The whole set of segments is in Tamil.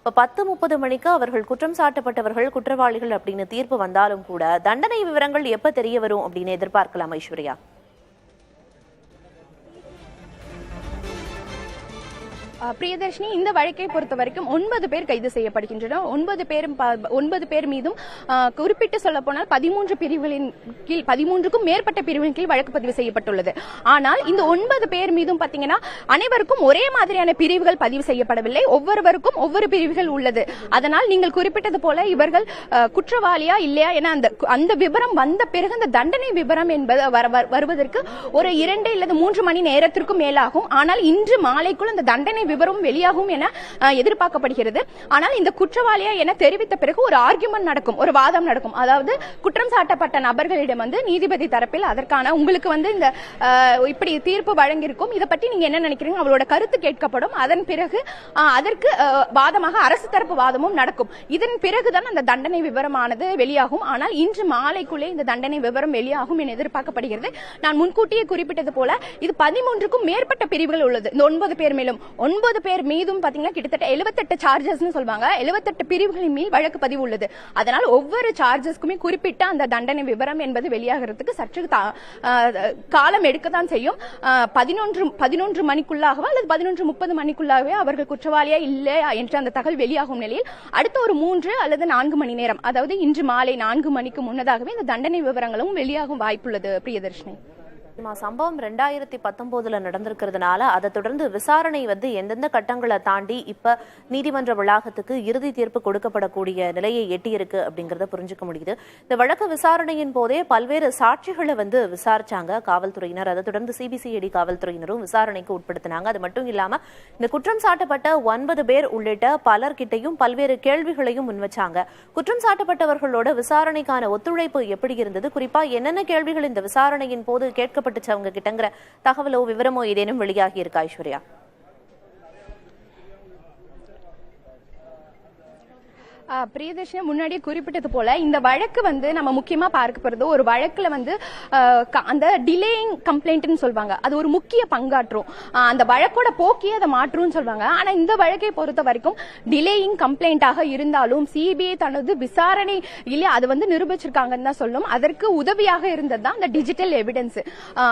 இப்ப 10:30 மணிக்கு அவர்கள் குற்றம் சாட்டப்பட்டவர்கள் குற்றவாளிகள் அப்படின்னு தீர்ப்பு வந்தாலும் கூட தண்டனை விவரங்கள் எப்ப தெரிய வரும் அப்படின்னு எதிர்பார்க்கலாம் ஐஸ்வர்யா? பிரியதர்ஷினி, இந்த வழக்கை பொறுத்த வரைக்கும் 9 பேர் கைது செய்யப்படுகின்றனர். 9 பேர் மீதும் குறிப்பிட்டு சொல்ல போனால் 13 பிரிவுகளின் கீழ் 13க்கும் மேற்பட்ட பிரிவுகளின் கீழ் வழக்கு பதிவு செய்யப்பட்டுள்ளது. ஆனால் இந்த 9 பேர் மீதும் பாத்தீங்கன்னா அனைவருக்கும் ஒரே மாதிரியான பிரிவுகள் பதிவு செய்யப்படவில்லை. ஒவ்வொருவருக்கும் ஒவ்வொரு பிரிவுகள் உள்ளது. அதனால் நீங்கள் குறிப்பிட்டது போல இவர்கள் குற்றவாளியா இல்லையா என அந்த விவரம் வந்த பிறகு அந்த தண்டனை விவரம் என்பது வருவதற்கு ஒரு 2 அல்லது 3 மணி நேரத்திற்கும் மேலாகும். ஆனால் இன்று மாலைக்குள் அந்த தண்டனை விவரம் வெளியாகும் என எதிர்பார்க்கப்படுகிறது. ஆனால் இந்த குற்றவாளியா என தெரிவித்த பிறகு ஒரு ஆர்குமெண்ட் நடக்கும், ஒரு வாதம் நடக்கும். அதாவது குற்றம் சாட்டப்பட்ட நபர்களிடம் நீதிபதி தரப்பில் அதற்கான உங்களுக்கு இந்த இப்படி தீர்ப்பு வழங்கியிருக்கும், இதை பற்றி நீங்க என்ன நினைக்கிறீங்க, அவளோட கருத்து கேட்கப்படும். அதன் பிறகு அதற்கு வாதமாக அரசு தரப்பு வாதமும் நடக்கும். இதன் பிறகுதான் அந்த தண்டனை விவரமானது வெளியாகும். ஆனால் இன்று மாலைக்குள்ளே இந்த தண்டனை விவரம் வெளியாகும் என எதிர்பார்க்கப்படுகிறது. நான் முன்கூட்டியே குறிப்பிட்டது போல இது 13க்கும் மேற்பட்ட பிரிவுகள் உள்ளது. இந்த 9 பேர் மேலும் 9 பேர் மீதும் பாத்தீங்கன்னா கிட்டத்தட்ட 78 சார்ஜஸ் சொல்வாங்க. 78 பிரிவுகளின் மேல் வழக்கு பதிவு உள்ளது. அதனால் ஒவ்வொரு சார்ஜஸ்க்குமே குறிப்பிட்ட அந்த தண்டனை விவரம் என்பது வெளியாகிறதுக்கு சற்று காலம் எடுக்கத்தான் செய்யும். 11 மணிக்குள்ளாகவோ அல்லது 11:30 மணிக்குள்ளாகவே அவர்கள் குற்றவாளியா இல்லையா என்ற அந்த தகவல் வெளியாகும் நிலையில் அடுத்த ஒரு 3 அல்லது 4 மணி நேரம், அதாவது இன்று மாலை 4 மணிக்கு முன்னதாகவே இந்த தண்டனை விவரங்களும் வெளியாகும் வாய்ப்புள்ளது. பிரியதர்ஷினி, சம்பவம் 2019 நடந்திருக்கிறதுனால அதை தொடர்ந்து விசாரணை எந்தெந்த கட்டங்களை தாண்டி இப்ப நீதிமன்ற வளாகத்துக்கு இறுதி தீர்ப்பு கொடுக்கப்படக்கூடிய நிலையை எட்டியிருக்கு அப்படிங்கறத புரிஞ்சுக்க முடியுது. இந்த வழக்கு விசாரணையின் போதே பல்வேறு சாட்சிகளை விசாரிச்சாங்க காவல்துறையினர். அதை தொடர்ந்து சிபிசிஐடி காவல்துறையினரும் விசாரணைக்கு உட்படுத்தினாங்க. அது மட்டும் இல்லாம இந்த குற்றம் சாட்டப்பட்ட 9 பேர் உள்ளிட்ட பலர்கிட்டையும் பல்வேறு கேள்விகளையும் முன்வச்சாங்க. குற்றம் சாட்டப்பட்டவர்களோட விசாரணைக்கான ஒத்துழைப்பு எப்படி இருந்தது, குறிப்பா என்னென்ன கேள்விகள் இந்த விசாரணையின் போது கேட்கப்பட்ட அவங்க கிட்டங்கிற தகவலோ விவரமோ ஏதேனும் வெளியாகி இருக்கா ஐஸ்வர்யா? பிரியதர்ஷினி, முன்னாடியே குறிப்பிட்டது போல இந்த வழக்கு நம்ம முக்கியமா பார்க்க போறது ஒரு வழக்குல அந்த டிலேயிங் கம்ப்ளைண்ட்னு சொல்வாங்க, அது ஒரு முக்கிய பங்காற்றும். அந்த வழக்கோட போக்கியே அதை மாற்றும் சொல்வாங்க. ஆனா இந்த வழக்கை பொறுத்த வரைக்கும் டிலேயிங் கம்ப்ளைண்டாக இருந்தாலும் சிபிஐ தனது விசாரணை இல்லையா அது நிரூபிச்சிருக்காங்கன்னு தான் சொல்லும். அதற்கு உதவியாக இருந்தது தான் அந்த டிஜிட்டல் எவிடன்ஸ்.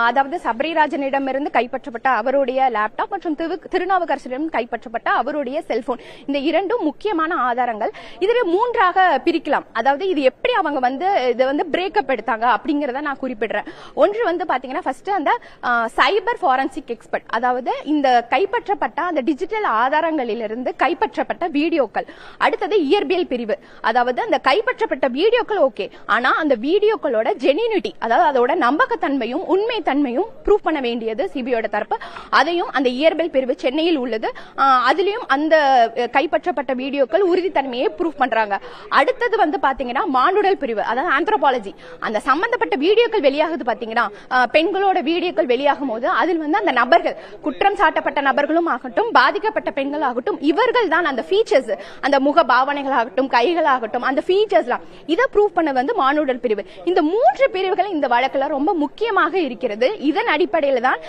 அதாவது சபரிராஜனிடமிருந்து கைப்பற்றப்பட்ட அவருடைய லேப்டாப் மற்றும் திருநாவுக்கரசரிடம் கைப்பற்றப்பட்ட அவருடைய செல்போன், இந்த இரண்டும் முக்கியமான ஆதாரங்கள். இதுல 3ஆக பிரிக்கலாம். அதாவது இது எப்படி அவங்க இதை பிரேக்கப் எடுத்தாங்க அப்படிங்கறத நான் குறிப்பிடுறேன். ஒன்று பாத்தீங்கன்னா ஃபர்ஸ்ட் அந்த சைபர் ஃபாரன்சிக் எக்ஸ்பர்ட், அதாவது இந்த கைப்பற்றப்பட்ட அந்த டிஜிட்டல் ஆதாரங்களிலிருந்து கைப்பற்றப்பட்ட வீடியோக்கள். அடுத்தது இயற்பியல் பிரிவு, அதாவது அந்த கைப்பற்றப்பட்ட வீடியோக்கள் ஓகே, ஆனா அந்த வீடியோக்களோட ஜெனியூனிட்டி, அதாவது அதோட நம்பகத்தன்மையும் உண்மை தன்மையும் ப்ரூவ் பண்ண வேண்டியது சிபிஐயோட தரப்பு. அதையும் அந்த இயற்பியல் பிரிவு சென்னையில் உள்ளது. அதுலயும் அந்த கைப்பற்றப்பட்ட வீடியோக்கள் உறுதித்தன்மையை ப்ரூவ் பண்றாங்க. அடுத்தது பாத்தீங்கன்னா மானுடல் பிரிவு, அதாவது ஆந்த்ரோபாலஜி. அந்த சம்பந்தப்பட்ட வீடியோக்கள் வெளியாகுது பாத்தீங்கன்னா, பெண்களோட வீடியோக்கள் வெளியாகும் போது அதில் அந்த நபர்கள், குற்றம் சாட்டப்பட்ட நபர்களும் ஆகட்டும் பாதிக்கப்பட்ட பெண்கள் ஆகட்டும், இவர்கள் தான் அந்த ஃபீச்சர்ஸ், அந்த முக பாவனைகள் ஆகட்டும் கைகள் ஆகட்டும், அந்த ஃபீச்சர்ஸ்லாம் இதை ப்ரூவ் பண்ண மானுடல் பிரிவு. இந்த 3 பிரிவுகள் இந்த வழக்குல ரொம்ப முக்கியமாக இருக்கிறது. இதன் அடிப்படையில் தான்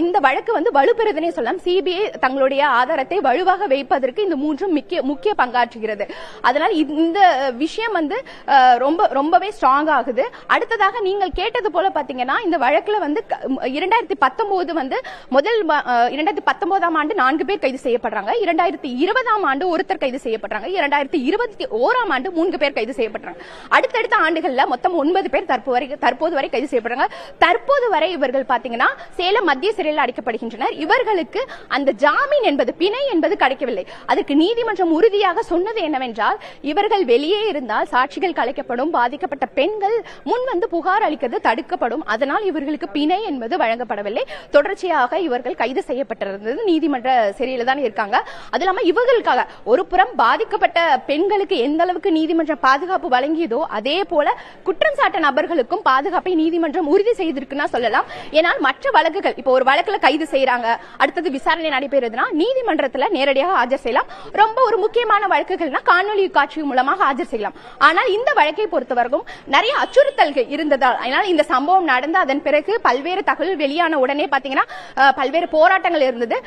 இந்த வழக்கு வலுப்பெறுதுன்னே சொல்லலாம். சிபிஐ தங்களுடைய ஆதாரத்தை வலுவாக வைப்பதற்கு இந்த 3 முக்கிய பங்காற்றுகிறது. அதனால இந்த விஷயம் ரொம்பவே ஸ்ட்ராங் ஆகுது. அடுத்ததாக நீங்கள் கேட்டது போல பாத்தீங்கன்னா இந்த வழக்குல 2019 முதல் 2019ஆம் ஆண்டு 4 பேர் கைது செய்யப்படுறாங்க. 2020ஆம் ஆண்டு ஒருத்தர் கைது செய்யப்படுறாங்க. 2021ஆம் ஆண்டு 3 பேர் கைது செய்யப்படுறாங்க. அடுத்தடுத்த ஆண்டுகள்ல மொத்தம் 9 பேர் தற்போது வரை கைது செய்யப்படுறாங்க. தற்போது வரை இவர்கள் பாத்தீங்கன்னா சேலம் மத்திய சிறையில் அடைக்கப்படுகின்றனர். இவர்களுக்கு அந்த ஜாமீன் என்பது, பிணை என்பது கிடைக்கவில்லை. அதுக்கு நீதிமன்றம் உறுதியாக சொன்னது என்னவென்றால், இவர்கள் வெளியே இருந்தால் சாட்சிகள் கலைக்கப்படும், பாதிக்கப்பட்ட பெண்கள் முன் புகார் அளிக்கிறது தடுக்கப்படும். அதனால் இவர்களுக்கு பிணை என்பது வழங்கப்படவில்லை. தொடர்ச்சியாக இவர்கள் கைது செய்யப்பட்டிருந்தது நீதிமன்ற சிறையில் தான் இருக்காங்க. அது இல்லாம இவர்களுக்காக ஒரு புறம் பாதிக்கப்பட்ட பெண்களுக்கு எந்த அளவுக்கு நீதிமன்றம் பாதுகாப்பு வழங்கியதோ அதே போல குற்றம் சாட்ட நபர்களுக்கும் பாதுகாப்பை நீதிமன்றம் உறுதி செய்திருக்குன்னா சொல்லலாம். ஏனால் மற்ற வழக்குகள், இப்போ ஒரு வழக்குல கைது செய்யறாங்க, அடுத்தது விசாரணை நடைபெறுதுன்னா நீதிமன்றத்துல நேரடியாக ஆஜர் செய்யலாம். ரொம்ப ஒரு முக்கியமான வழக்குகள்னா காணொலி காட்சி மூலமாக ஆஜர் செய்யலாம். ஆனால் இந்த வழக்கை பொறுத்தவரைக்கும் நிறைய அச்சுறுத்தல்கள் இருந்ததால், அதனால் இந்த சம்பவம் நடந்து அதன் பிறகு பல்வேறு தகவல் வெளியான உடனே பாத்தீங்கன்னா பல்வேறு போராட்டங்கள் இருந்தது.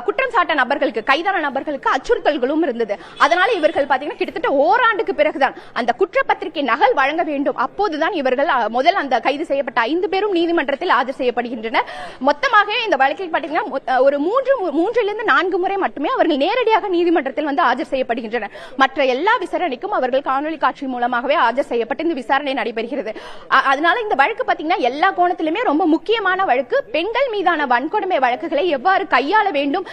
குற்றம் சாட்ட நபர்களுக்கு, கைதான நபர்களுக்கு அச்சுறுத்தல்களும் இருந்தது. அதனால இவர்கள் பாத்தீங்கன்னா கிட்டத்தட்ட ஓராண்டுக்கு பிறகுதான் அந்த குற்றப்பத்திரிகை நகல் வழங்க வேண்டும். அப்போதுதான் இவர்கள் முதல் அந்த கைது செய்யப்பட்ட 5 பேரும் நீதிமன்றத்தில் ஆஜர் செய்யப்படுகின்றனர். மொத்தமாக இந்த வழக்கில் பாத்தீங்கன்னா ஒரு 3 4 முறை மட்டுமே அவர்கள் நேரடியாக நீதிமன்றத்தில் வந்து ஆஜர் செய்யப்படுகின்றனர். மற்ற எல்லா விசாரணைக்கும் அவர்கள் காணொலி காட்சி மூலமாகவே ஆஜர் செய்யப்பட்டு இந்த விசாரணை நடைபெறுகிறது. அதனால இந்த வழக்கு பாத்தீங்கன்னா எல்லா கோணத்திலுமே ரொம்ப முக்கியமான வழக்கு. பெண்கள் மீதான வன்கொடுமை வழக்குகளை எவ்வாறு கையாள வேண்டும்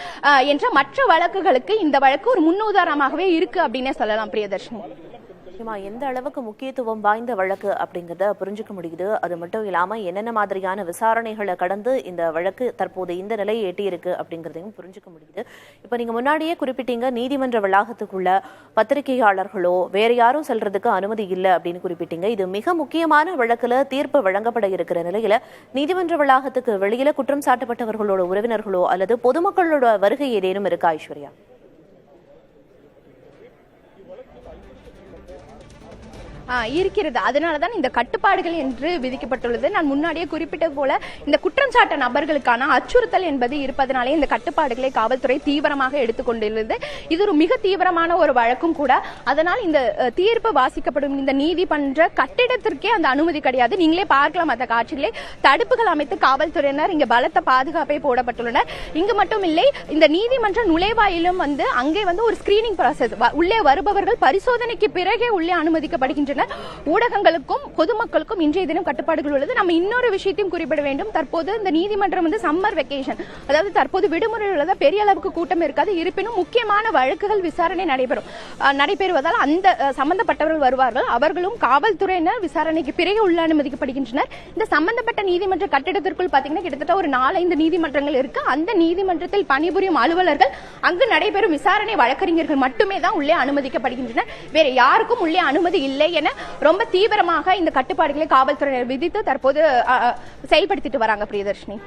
என்ற மற்ற வழக்குகளுக்கு இந்த வழக்கு ஒரு முன்னுதாரணமாகவே இருக்கு அப்படின்னே சொல்லலாம். பிரியதர்ஷினி, எந்த அளவுக்கு முக்கியத்துவம் வாய்ந்த வழக்கு அப்படிங்கறத புரிஞ்சுக்க முடியுது. அது மட்டும் இல்லாம என்னென்ன மாதிரியான விசாரணைகளை கடந்து இந்த வழக்கு தற்போது இந்த நிலையை எட்டியிருக்கு அப்படிங்கறதையும் புரிஞ்சுக்க முடியுது. இப்ப நீங்க முன்னாடியே குறிப்பிட்டீங்க, நீதிமன்ற வளாகத்துக்குள்ள பத்திரிகையாளர்களோ வேற யாரும் செல்றதுக்கு அனுமதி இல்லை அப்படின்னு குறிப்பிட்டீங்க. இது மிக முக்கியமான வழக்குல தீர்ப்பு வழங்கப்பட இருக்கிற நிலையில நீதிமன்ற வளாகத்துக்கு வெளியில குற்றம் சாட்டப்பட்டவர்களோட உறவினர்களோ அல்லது பொதுமக்களோட வருகை ஏதேனும் இருக்கா ஐஸ்வர்யா? இருக்கிறது. அதனாலதான் இந்த கட்டுப்பாடுகள் என்று விதிக்கப்பட்டுள்ளது. நான் முன்னாடியே குறிப்பிட்டது போல இந்த குற்றம் சாட்ட நபர்களுக்கான அச்சுறுத்தல் என்பது இருப்பதனாலே இந்த கட்டுப்பாடுகளை காவல்துறை தீவிரமாக எடுத்துக்கொண்டுள்ளது. இது ஒரு மிக தீவிரமான ஒரு வழக்கும் கூட. அதனால் இந்த தீர்ப்பு வாசிக்கப்படும் இந்த நீதிமன்ற கட்டிடத்திற்கே அந்த அனுமதி கிடையாது. நீங்களே பார்க்கலாம் அந்த காட்சிகளை. தடுப்புகள் அமைத்து காவல்துறையினர் இங்க பலத்த பாதுகாப்பை போடப்பட்டுள்ளனர். இங்கு மட்டும் இல்லை, இந்த நீதிமன்ற நுழைவாயிலும் வந்து அங்கே வந்து ஒரு ஸ்கிரீனிங் ப்ராசஸ், உள்ளே வருபவர்கள் பரிசோதனைக்கு பிறகே உள்ளே அனுமதிக்கப்படுகின்றனர். ஊடகங்களுக்கும் பொதுமக்களுக்கும் இன்றைய தினம் கட்டுப்பாடுகள் உள்ளது. நம்ம இன்னொரு விஷயத்தையும் குறிப்பிட வேண்டும். தற்போது இந்த நீதிமன்றம் வந்து சம்மர் வெக்கேஷன், அதாவது தற்போது விடுமுறை உள்ளதா, பெரிய அளவுக்கு கூட்டம் இருக்காது. இருப்பினும் முக்கியமான வழக்குகள் விசாரணை நடைபெறுவதால் அந்த சம்பந்தப்பட்டவர்கள் வருவார்கள். அவர்களும் காவல்துறையினர் விசாரணைக்கு பிறகு உள்ள அனுமதிக்கப்படுகின்றனர். இந்த சம்பந்தப்பட்ட நீதிமன்ற கட்டிடத்திற்குள் பாத்தீங்கன்னா கிட்டத்தட்ட ஒரு 4-5 நீதிமன்றங்கள் இருக்கு. அந்த நீதிமன்றத்தில் பணிபுரியும் அலுவலர்கள், அங்கு நடைபெறும் விசாரணை வழக்கறிஞர்கள் மட்டுமே தான் உள்ளே அனுமதிக்கப்படுகின்றனர். வேற யாருக்கும் உள்ளே அனுமதி இல்லை என ரொம்ப தீவிரமாக இந்த கட்டுப்பாடுகளை காவல்துறையினர் விதித்து தற்போது செயல்படுத்திட்டு வராங்க. பிரியதர்ஷினி.